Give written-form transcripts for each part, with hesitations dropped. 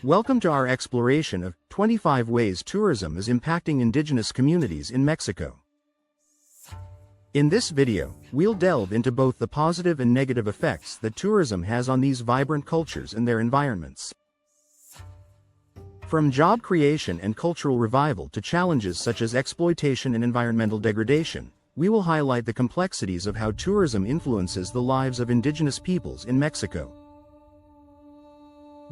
Welcome to our exploration of 25 ways tourism is impacting indigenous communities in Mexico. In this video, we'll delve into both the positive and negative effects that tourism has on these vibrant cultures and their environments. From job creation and cultural revival to challenges such as exploitation and environmental degradation, we will highlight the complexities of how tourism influences the lives of indigenous peoples in Mexico.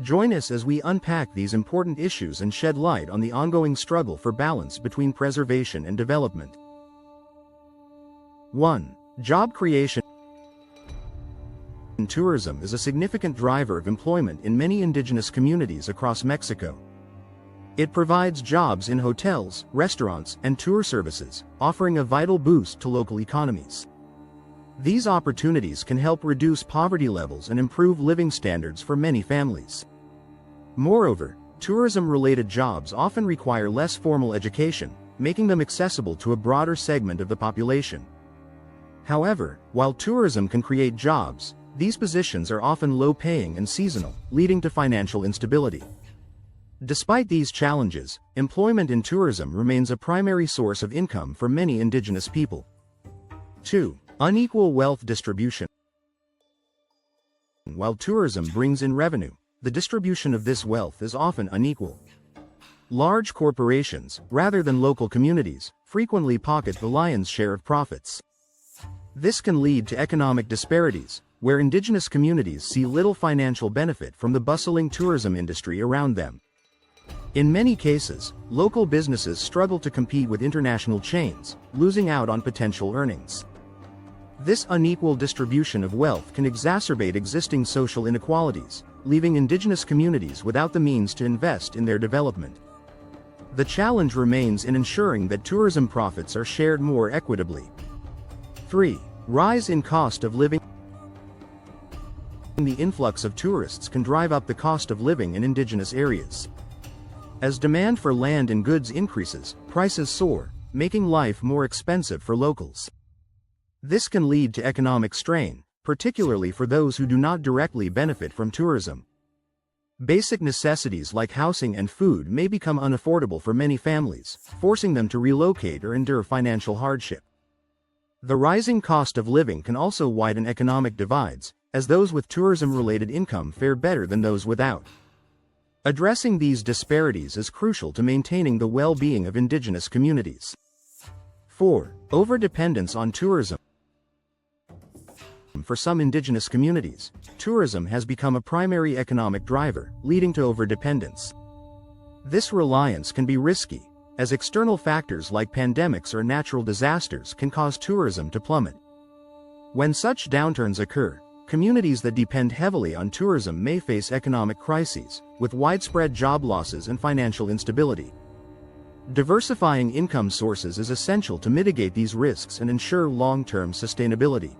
Join us as we unpack these important issues and shed light on the ongoing struggle for balance between preservation and development. 1. Job creation. Tourism is a significant driver of employment in many indigenous communities across Mexico. It provides jobs in hotels, restaurants, and tour services, offering a vital boost to local economies. These opportunities can help reduce poverty levels and improve living standards for many families. Moreover, tourism-related jobs often require less formal education, making them accessible to a broader segment of the population. However, while tourism can create jobs, these positions are often low-paying and seasonal, leading to financial instability. Despite these challenges, employment in tourism remains a primary source of income for many indigenous people. 2. Unequal wealth distribution. While tourism brings in revenue, the distribution of this wealth is often unequal. Large corporations, rather than local communities, frequently pocket the lion's share of profits. This can lead to economic disparities, where indigenous communities see little financial benefit from the bustling tourism industry around them. In many cases, local businesses struggle to compete with international chains, losing out on potential earnings. This unequal distribution of wealth can exacerbate existing social inequalities, leaving indigenous communities without the means to invest in their development. The challenge remains in ensuring that tourism profits are shared more equitably. 3. Rise in cost of living. The influx of tourists can drive up the cost of living in indigenous areas. As demand for land and goods increases, prices soar, making life more expensive for locals. This can lead to economic strain, particularly for those who do not directly benefit from tourism. Basic necessities like housing and food may become unaffordable for many families, forcing them to relocate or endure financial hardship. The rising cost of living can also widen economic divides, as those with tourism-related income fare better than those without. Addressing these disparities is crucial to maintaining the well-being of indigenous communities. 4. Overdependence on tourism. For some indigenous communities, tourism has become a primary economic driver, leading to overdependence. This reliance can be risky, as external factors like pandemics or natural disasters can cause tourism to plummet. When such downturns occur, communities that depend heavily on tourism may face economic crises, with widespread job losses and financial instability. Diversifying income sources is essential to mitigate these risks and ensure long-term sustainability.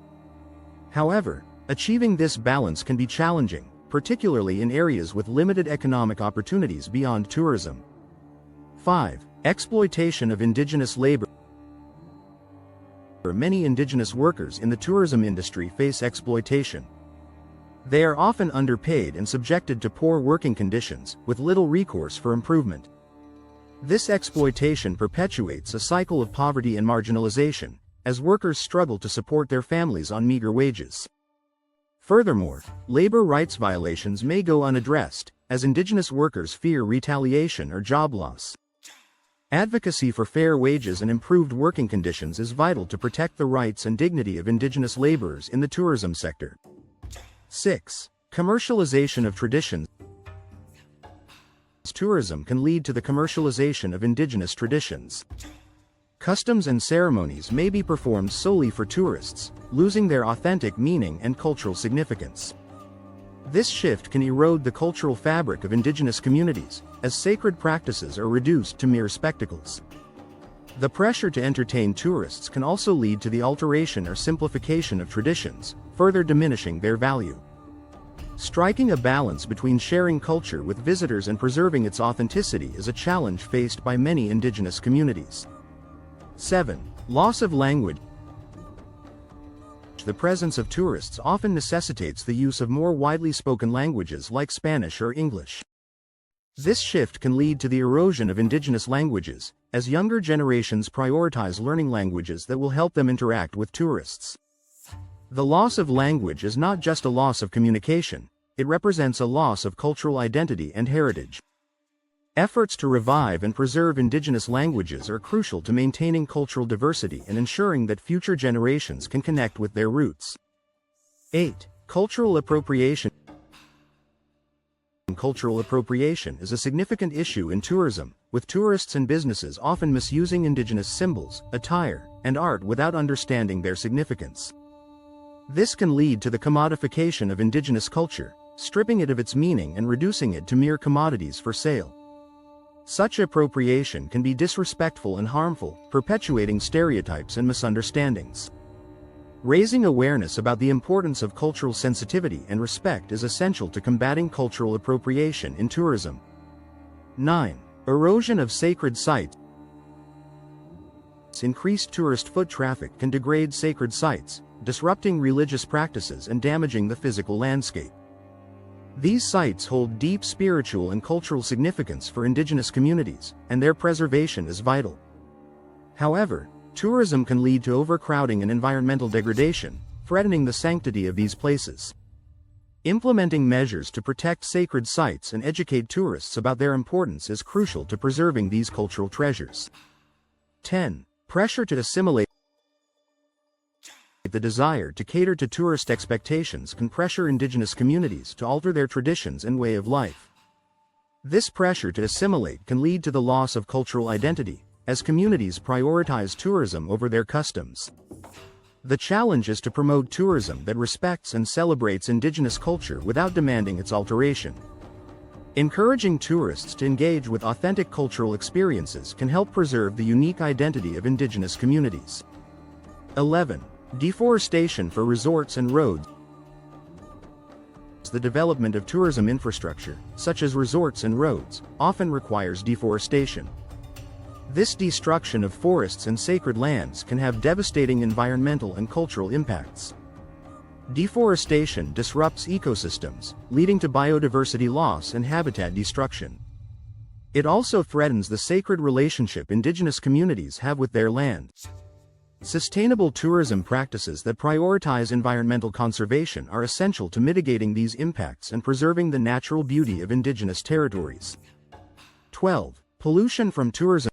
However, achieving this balance can be challenging, particularly in areas with limited economic opportunities beyond tourism. 5. Exploitation of indigenous labor. Many indigenous workers in the tourism industry face exploitation. They are often underpaid and subjected to poor working conditions, with little recourse for improvement. This exploitation perpetuates a cycle of poverty and marginalization, as workers struggle to support their families on meager wages. Furthermore, labor rights violations may go unaddressed, as indigenous workers fear retaliation or job loss. Advocacy for fair wages and improved working conditions is vital to protect the rights and dignity of indigenous laborers in the tourism sector. 6. Commercialization of traditions. Tourism can lead to the commercialization of indigenous traditions. Customs and ceremonies may be performed solely for tourists, losing their authentic meaning and cultural significance. This shift can erode the cultural fabric of indigenous communities, as sacred practices are reduced to mere spectacles. The pressure to entertain tourists can also lead to the alteration or simplification of traditions, further diminishing their value. Striking a balance between sharing culture with visitors and preserving its authenticity is a challenge faced by many indigenous communities. 7. Loss of language. The presence of tourists often necessitates the use of more widely spoken languages like Spanish or English. This shift can lead to the erosion of indigenous languages, as younger generations prioritize learning languages that will help them interact with tourists. The loss of language is not just a loss of communication, it represents a loss of cultural identity and heritage. Efforts to revive and preserve indigenous languages are crucial to maintaining cultural diversity and ensuring that future generations can connect with their roots. 8. Cultural appropriation. Cultural appropriation is a significant issue in tourism, with tourists and businesses often misusing indigenous symbols, attire, and art without understanding their significance. This can lead to the commodification of indigenous culture, stripping it of its meaning and reducing it to mere commodities for sale. Such appropriation can be disrespectful and harmful, perpetuating stereotypes and misunderstandings. Raising awareness about the importance of cultural sensitivity and respect is essential to combating cultural appropriation in tourism. 9. Erosion of sacred sites. Increased tourist foot traffic can degrade sacred sites, disrupting religious practices and damaging the physical landscape. These sites hold deep spiritual and cultural significance for indigenous communities, and their preservation is vital. However, tourism can lead to overcrowding and environmental degradation, threatening the sanctity of these places. Implementing measures to protect sacred sites and educate tourists about their importance is crucial to preserving these cultural treasures. 10. Pressure to assimilate. The desire to cater to tourist expectations can pressure indigenous communities to alter their traditions and way of life. This pressure to assimilate can lead to the loss of cultural identity, as communities prioritize tourism over their customs. The challenge is to promote tourism that respects and celebrates indigenous culture without demanding its alteration. Encouraging tourists to engage with authentic cultural experiences can help preserve the unique identity of indigenous communities. 11. Deforestation for resorts and roads. The development of tourism infrastructure, such as resorts and roads, often requires deforestation. This destruction of forests and sacred lands can have devastating environmental and cultural impacts. Deforestation disrupts ecosystems, leading to biodiversity loss and habitat destruction. It also threatens the sacred relationship indigenous communities have with their land. Sustainable tourism practices that prioritize environmental conservation are essential to mitigating these impacts and preserving the natural beauty of indigenous territories. 12. Pollution from tourism.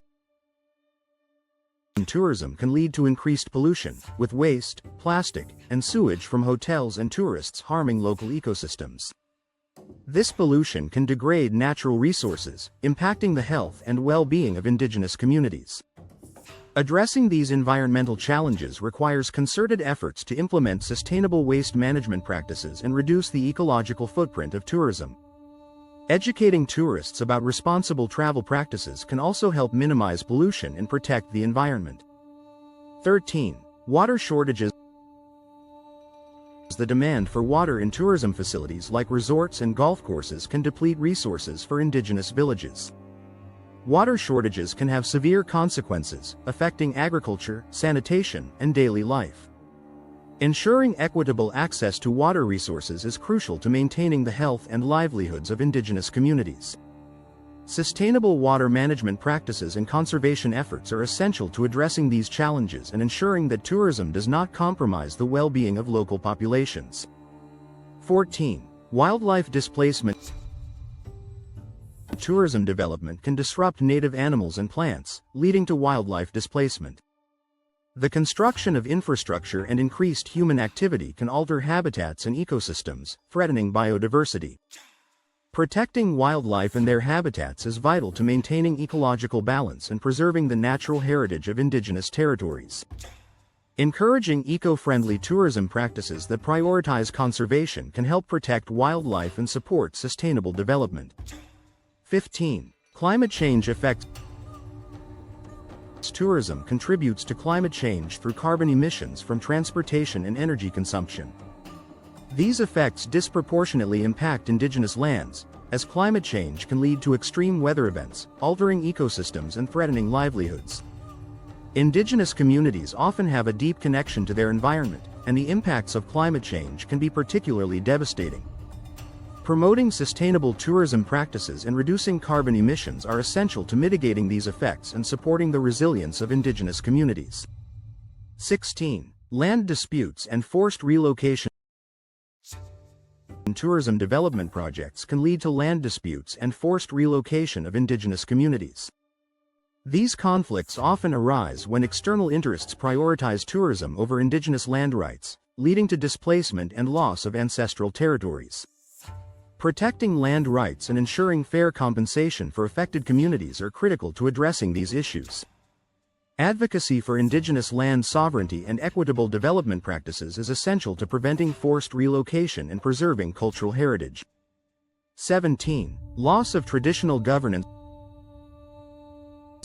Tourism can lead to increased pollution, with waste, plastic, and sewage from hotels and tourists harming local ecosystems. This pollution can degrade natural resources, impacting the health and well-being of indigenous communities. Addressing these environmental challenges requires concerted efforts to implement sustainable waste management practices and reduce the ecological footprint of tourism. Educating tourists about responsible travel practices can also help minimize pollution and protect the environment. 13. Water shortages. The demand for water in tourism facilities like resorts and golf courses can deplete resources for indigenous villages. Water shortages can have severe consequences, affecting agriculture, sanitation, and daily life. Ensuring equitable access to water resources is crucial to maintaining the health and livelihoods of indigenous communities. Sustainable water management practices and conservation efforts are essential to addressing these challenges and ensuring that tourism does not compromise the well-being of local populations. 14. Wildlife displacement. Tourism development can disrupt native animals and plants, leading to wildlife displacement. The construction of infrastructure and increased human activity can alter habitats and ecosystems, threatening biodiversity. Protecting wildlife and their habitats is vital to maintaining ecological balance and preserving the natural heritage of indigenous territories. Encouraging eco-friendly tourism practices that prioritize conservation can help protect wildlife and support sustainable development. 15. Climate change effects. Tourism contributes to climate change through carbon emissions from transportation and energy consumption. These effects disproportionately impact indigenous lands, as climate change can lead to extreme weather events, altering ecosystems and threatening livelihoods. Indigenous communities often have a deep connection to their environment, and the impacts of climate change can be particularly devastating. Promoting sustainable tourism practices and reducing carbon emissions are essential to mitigating these effects and supporting the resilience of indigenous communities. 16. Land disputes and forced relocation. Tourism development projects can lead to land disputes and forced relocation of indigenous communities. These conflicts often arise when external interests prioritize tourism over indigenous land rights, leading to displacement and loss of ancestral territories. Protecting land rights and ensuring fair compensation for affected communities are critical to addressing these issues. Advocacy for indigenous land sovereignty and equitable development practices is essential to preventing forced relocation and preserving cultural heritage. 17. Loss of traditional governance.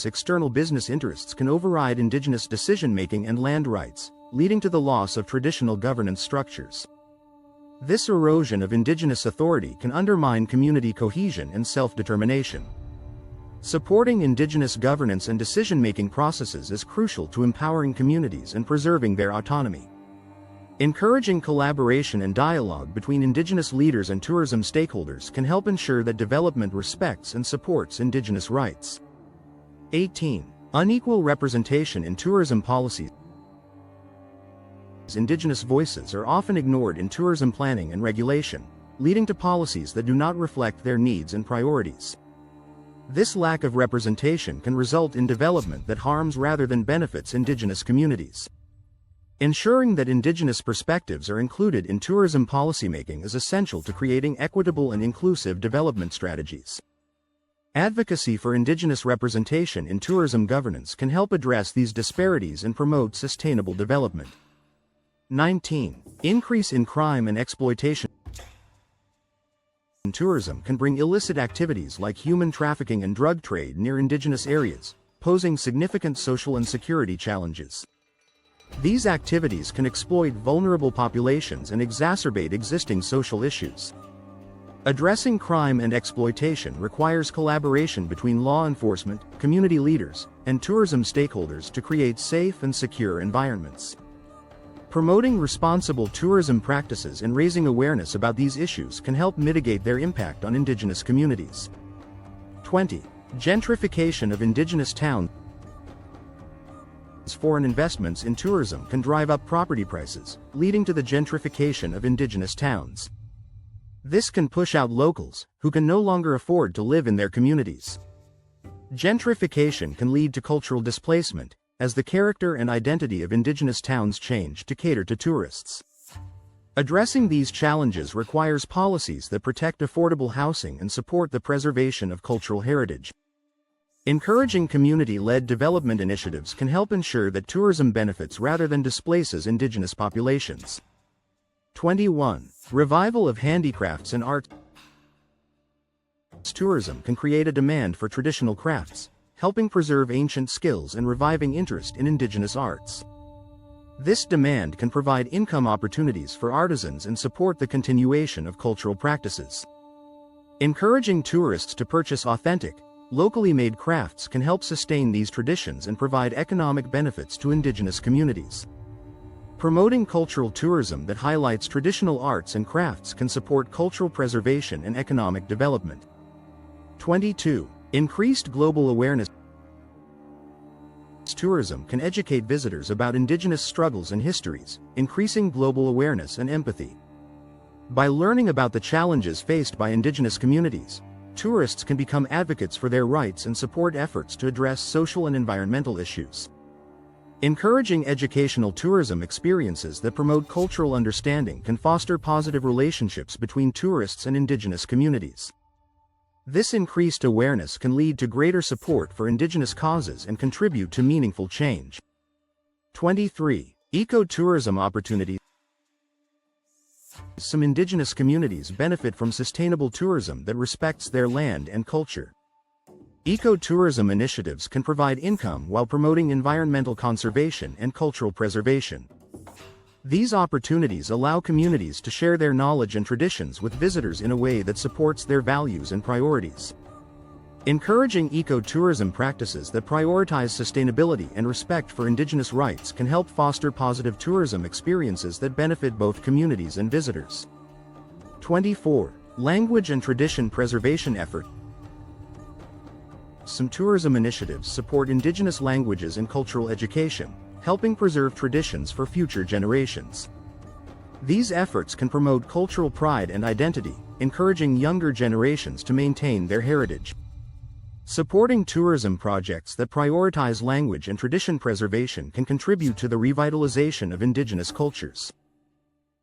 External business interests can override indigenous decision-making and land rights, leading to the loss of traditional governance structures. This erosion of indigenous authority can undermine community cohesion and self-determination. Supporting indigenous governance and decision-making processes is crucial to empowering communities and preserving their autonomy. Encouraging collaboration and dialogue between indigenous leaders and tourism stakeholders can help ensure that development respects and supports indigenous rights. 18. Unequal representation in tourism policies. Indigenous voices are often ignored in tourism planning and regulation, leading to policies that do not reflect their needs and priorities. This lack of representation can result in development that harms rather than benefits indigenous communities. Ensuring that indigenous perspectives are included in tourism policymaking is essential to creating equitable and inclusive development strategies. Advocacy for indigenous representation in tourism governance can help address these disparities and promote sustainable development. 19. Increase in crime and exploitation. Tourism can bring illicit activities like human trafficking and drug trade near indigenous areas, posing significant social and security challenges. These activities can exploit vulnerable populations and exacerbate existing social issues. Addressing crime and exploitation requires collaboration between law enforcement, community leaders, and tourism stakeholders to create safe and secure environments. Promoting responsible tourism practices and raising awareness about these issues can help mitigate their impact on indigenous communities. 20. Gentrification of indigenous towns. Foreign investments in tourism can drive up property prices, leading to the gentrification of indigenous towns. This can push out locals, who can no longer afford to live in their communities. Gentrification can lead to cultural displacement, as the character and identity of indigenous towns change to cater to tourists. Addressing these challenges requires policies that protect affordable housing and support the preservation of cultural heritage. Encouraging community-led development initiatives can help ensure that tourism benefits rather than displaces indigenous populations. 21. Revival of handicrafts and arts. Tourism can create a demand for traditional crafts, helping preserve ancient skills and reviving interest in indigenous arts. This demand can provide income opportunities for artisans and support the continuation of cultural practices. Encouraging tourists to purchase authentic, locally made crafts can help sustain these traditions and provide economic benefits to indigenous communities. Promoting cultural tourism that highlights traditional arts and crafts can support cultural preservation and economic development. 22. Increased global awareness. Tourism can educate visitors about indigenous struggles and histories, increasing global awareness and empathy. By learning about the challenges faced by indigenous communities, tourists can become advocates for their rights and support efforts to address social and environmental issues. Encouraging educational tourism experiences that promote cultural understanding can foster positive relationships between tourists and indigenous communities. This increased awareness can lead to greater support for indigenous causes and contribute to meaningful change. 23. Ecotourism opportunities. Some indigenous communities benefit from sustainable tourism that respects their land and culture. Ecotourism initiatives can provide income while promoting environmental conservation and cultural preservation. These opportunities allow communities to share their knowledge and traditions with visitors in a way that supports their values and priorities. Encouraging ecotourism practices that prioritize sustainability and respect for indigenous rights can help foster positive tourism experiences that benefit both communities and visitors. 24. Language and tradition preservation effort. Some tourism initiatives support Indigenous languages and cultural education, helping preserve traditions for future generations. These efforts can promote cultural pride and identity, encouraging younger generations to maintain their heritage. Supporting tourism projects that prioritize language and tradition preservation can contribute to the revitalization of Indigenous cultures.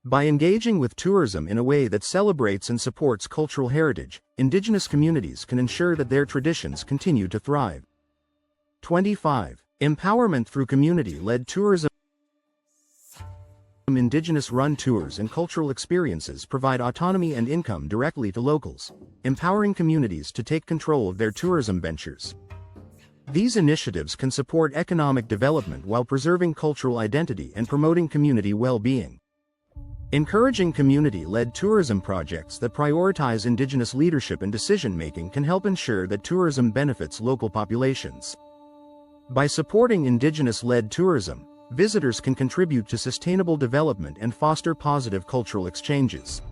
By engaging with tourism in a way that celebrates and supports cultural heritage, Indigenous communities can ensure that their traditions continue to thrive. 25. Empowerment through community-led tourism. Indigenous-run tours and cultural experiences provide autonomy and income directly to locals, empowering communities to take control of their tourism ventures. These initiatives can support economic development while preserving cultural identity and promoting community well-being. Encouraging community-led tourism projects that prioritize Indigenous leadership and decision-making can help ensure that tourism benefits local populations. By supporting Indigenous-led tourism, visitors can contribute to sustainable development and foster positive cultural exchanges.